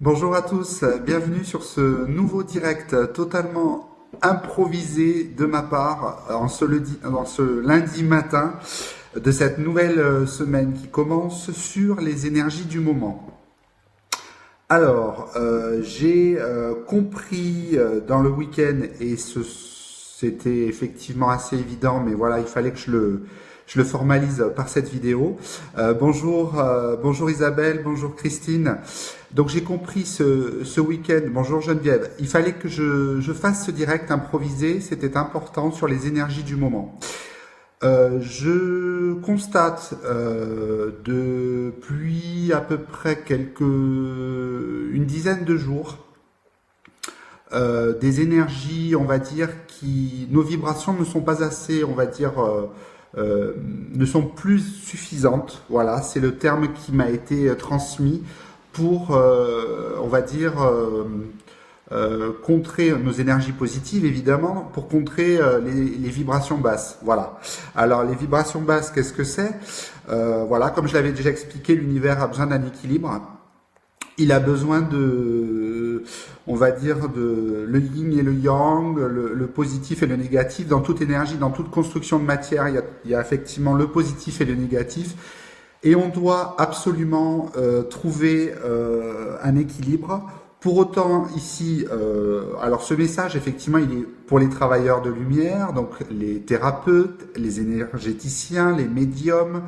Bonjour à tous, bienvenue sur ce nouveau direct totalement improvisé de ma part en ce lundi matin de cette nouvelle semaine qui commence sur les énergies du moment. Alors, j'ai compris dans le week-end, et c'était effectivement assez évident, mais voilà, il fallait que je le formalise par cette vidéo. Bonjour Isabelle, bonjour Christine. Donc j'ai compris ce week-end, bonjour Geneviève, il fallait que je fasse ce direct improvisé, c'était important sur les énergies du moment. Je constate depuis à peu près une dizaine de jours des énergies, on va dire, nos vibrations ne sont pas assez, on va dire, ne sont plus suffisantes. Voilà, c'est le terme qui m'a été transmis pour, on va dire, contrer nos énergies positives, évidemment, pour contrer les vibrations basses. Voilà. Alors, les vibrations basses, qu'est-ce que c'est? Voilà, comme je l'avais déjà expliqué, l'univers a besoin d'un équilibre. Il a besoin on va dire, le yin et le yang, le positif et le négatif. Dans toute énergie, dans toute construction de matière, il y a effectivement le positif et le négatif. Et on doit absolument trouver un équilibre. Pour autant, ici, alors ce message, effectivement, il est pour les travailleurs de lumière, donc les thérapeutes, les énergéticiens, les médiums,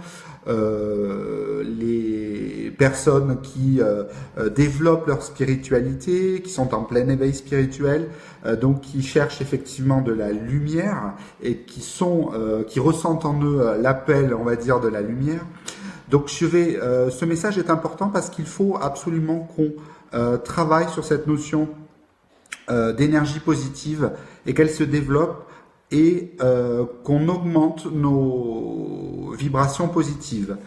les personnes qui développent leur spiritualité, qui sont en plein éveil spirituel, donc qui cherchent effectivement de la lumière et qui ressentent en eux l'appel, on va dire, de la lumière. Donc ce message est important parce qu'il faut absolument qu'on travaille sur cette notion d'énergie positive et qu'elle se développe et qu'on augmente nos vibrations positives.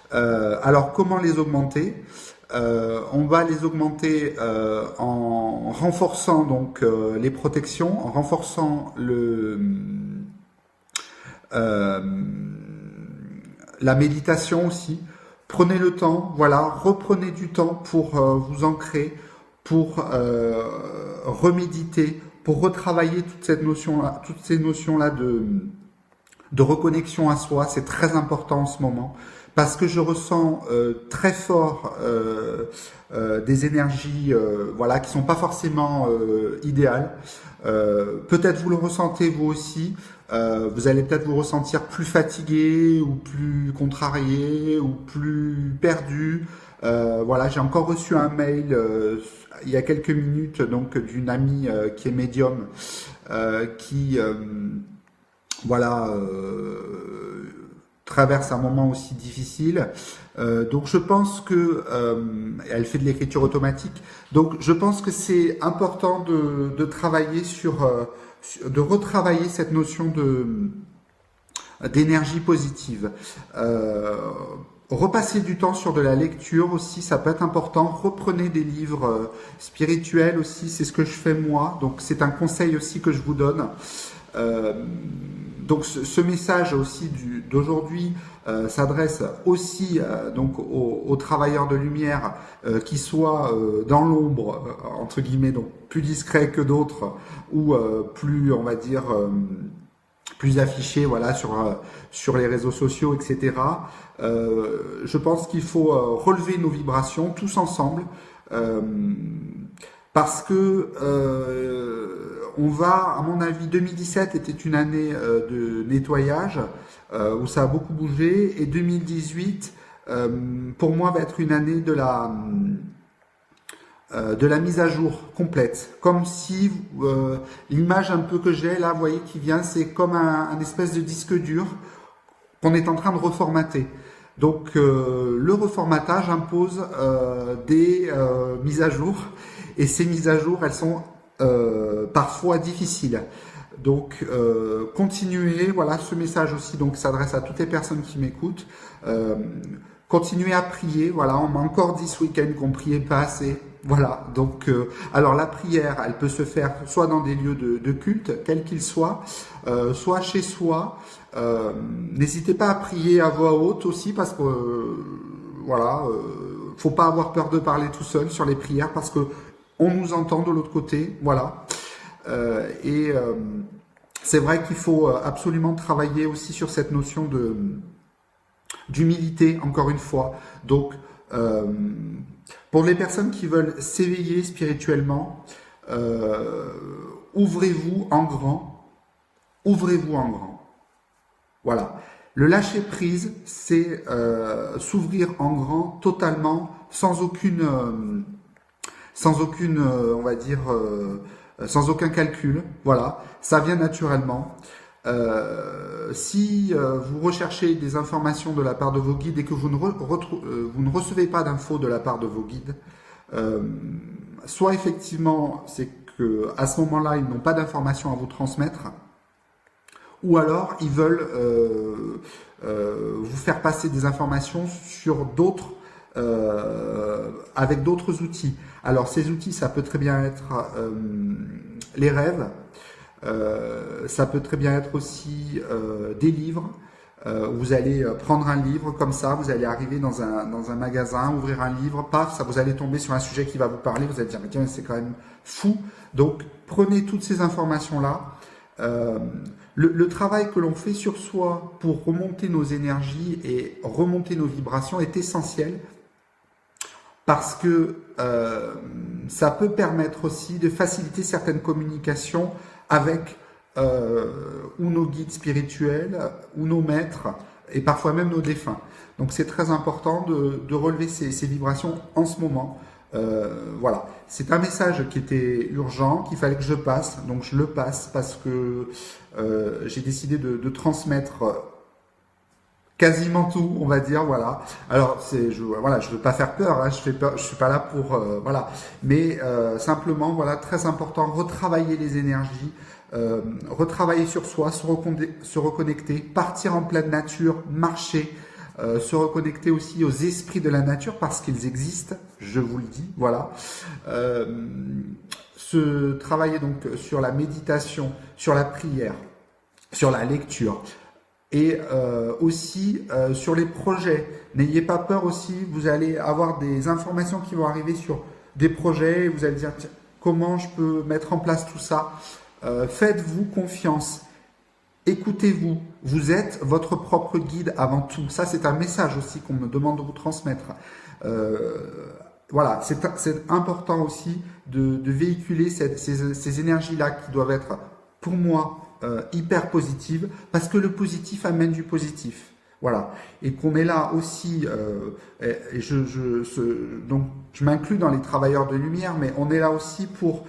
Alors comment les augmenter? On va les augmenter en renforçant donc les protections, en renforçant la méditation aussi. Prenez le temps, voilà, reprenez du temps pour vous ancrer, pour reméditer, pour retravailler toutes ces notions-là de reconnexion à soi. C'est très important en ce moment parce que je ressens très fort des énergies, voilà, qui sont pas forcément idéales. Peut-être vous le ressentez vous aussi. Vous allez peut-être vous ressentir plus fatigué ou plus contrarié ou plus perdu. Voilà, j'ai encore reçu un mail il y a quelques minutes donc d'une amie qui est médium qui voilà traverse un moment aussi difficile. Donc je pense que elle fait de l'écriture automatique. Donc je pense que c'est important de travailler de retravailler cette notion d'énergie positive. Repasser du temps sur de la lecture aussi, ça peut être important. Reprenez des livres spirituels aussi, c'est ce que je fais moi. Donc c'est un conseil aussi que je vous donne. Donc ce message aussi d'aujourd'hui s'adresse aussi donc aux travailleurs de lumière qui soient dans l'ombre entre guillemets, donc plus discrets que d'autres ou plus, on va dire, plus affichés, voilà, sur les réseaux sociaux, etc. Je pense qu'il faut relever nos vibrations tous ensemble parce que on va, à mon avis, 2017 était une année de nettoyage où ça a beaucoup bougé, et 2018 pour moi va être une année de la mise à jour complète, comme si l'image un peu que j'ai là, vous voyez, qui vient, c'est comme un espèce de disque dur qu'on est en train de reformater. Donc le reformatage impose des mises à jour, et ces mises à jour, elles sont parfois difficiles. Donc continuez, voilà, ce message aussi donc s'adresse à toutes les personnes qui m'écoutent. Continuez à prier, voilà, on m'a encore dit ce week-end qu'on priait pas assez. Voilà, donc alors la prière, elle peut se faire soit dans des lieux de culte, quels qu'ils soient, soit chez soi. N'hésitez pas à prier à voix haute aussi, parce que voilà, faut pas avoir peur de parler tout seul sur les prières parce que on nous entend de l'autre côté, voilà. C'est vrai qu'il faut absolument travailler aussi sur cette notion d'humilité, encore une fois. Donc, pour les personnes qui veulent s'éveiller spirituellement, ouvrez-vous en grand. Ouvrez-vous en grand. Voilà. Le lâcher prise, c'est s'ouvrir en grand totalement, sans aucune, on va dire, sans aucun calcul. Voilà, ça vient naturellement. Si vous recherchez des informations de la part de vos guides et que vous ne recevez pas d'infos de la part de vos guides, soit effectivement c'est que à ce moment-là ils n'ont pas d'informations à vous transmettre, ou alors ils veulent vous faire passer des informations sur d'autres avec d'autres outils. Alors ces outils, ça peut très bien être les rêves, ça peut très bien être aussi des livres. Vous allez prendre un livre comme ça, vous allez arriver dans un magasin, ouvrir un livre, paf, ça vous allez tomber sur un sujet qui va vous parler, vous allez dire mais tiens, c'est quand même fou. Donc prenez toutes ces informations-là. Le travail que l'on fait sur soi pour remonter nos énergies et remonter nos vibrations est essentiel parce que ça peut permettre aussi de faciliter certaines communications avec ou nos guides spirituels ou nos maîtres et parfois même nos défunts. Donc c'est très important de relever ces vibrations en ce moment. Voilà, c'est un message qui était urgent, qu'il fallait que je passe, donc je le passe parce que j'ai décidé de transmettre quasiment tout, on va dire, voilà. Alors je veux pas faire peur, hein, je suis pas là pour voilà, mais simplement voilà, très important, retravailler les énergies, retravailler sur soi, se reconnecter, partir en pleine nature, marcher. Se reconnecter aussi aux esprits de la nature parce qu'ils existent, je vous le dis, voilà. Se travailler donc sur la méditation, sur la prière, sur la lecture et aussi sur les projets. N'ayez pas peur aussi, vous allez avoir des informations qui vont arriver sur des projets et vous allez dire tiens, comment je peux mettre en place tout ça. Faites-vous confiance. Écoutez-vous, vous êtes votre propre guide avant tout. Ça, c'est un message aussi qu'on me demande de vous transmettre. Voilà, c'est important aussi de véhiculer ces énergies-là qui doivent être, pour moi, hyper positives, parce que le positif amène du positif. Voilà, et qu'on est là aussi, donc je m'inclus dans les travailleurs de lumière, mais on est là aussi pour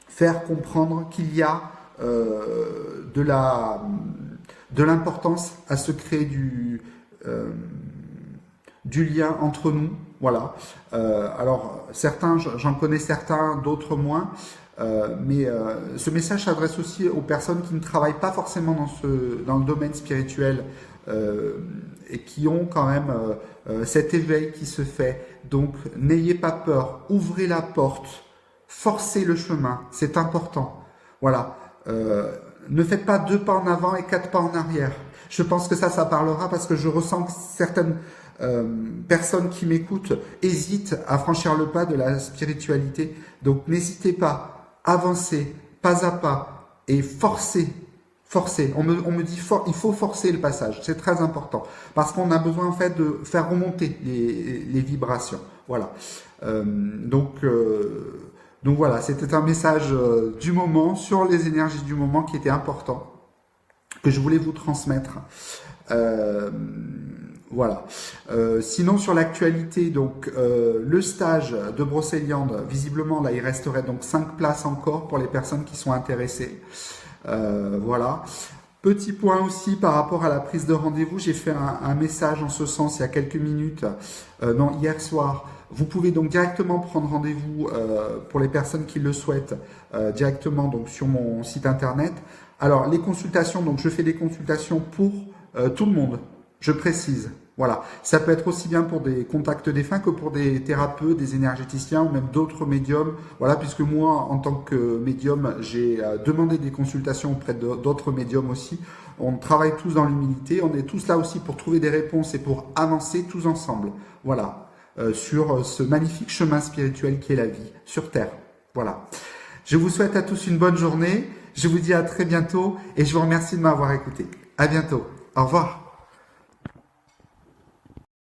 faire comprendre qu'il y a de l'importance à se créer du lien entre nous, voilà. Alors certains, j'en connais certains, d'autres moins, mais ce message s'adresse aussi aux personnes qui ne travaillent pas forcément dans le domaine spirituel et qui ont quand même cet éveil qui se fait. Donc n'ayez pas peur, ouvrez la porte, forcez le chemin, c'est important, voilà. Ne faites pas 2 pas en avant et 4 pas en arrière. Je pense que ça parlera parce que je ressens que certaines personnes qui m'écoutent hésitent à franchir le pas de la spiritualité. Donc n'hésitez pas, avancez pas à pas et forcez. On me dit il faut forcer le passage. C'est très important parce qu'on a besoin en fait de faire remonter les vibrations. Voilà. Donc voilà, c'était un message du moment, sur les énergies du moment qui était important, que je voulais vous transmettre. Voilà. Sinon sur l'actualité, donc le stage de Brocéliande, visiblement là il resterait donc 5 places encore pour les personnes qui sont intéressées. Voilà. Petit point aussi par rapport à la prise de rendez-vous, j'ai fait un message en ce sens il y a quelques minutes, hier soir. Vous pouvez donc directement prendre rendez-vous pour les personnes qui le souhaitent directement donc sur mon site internet. Alors les consultations, donc je fais des consultations pour tout le monde, je précise. Voilà, ça peut être aussi bien pour des contacts défunts que pour des thérapeutes, des énergéticiens ou même d'autres médiums. Voilà, puisque moi en tant que médium, j'ai demandé des consultations auprès d'autres médiums aussi. On travaille tous dans l'humilité, on est tous là aussi pour trouver des réponses et pour avancer tous ensemble. Voilà. sur ce magnifique chemin spirituel qui est la vie sur Terre. Voilà. Je vous souhaite à tous une bonne journée. Je vous dis à très bientôt et je vous remercie de m'avoir écouté. À bientôt. Au revoir.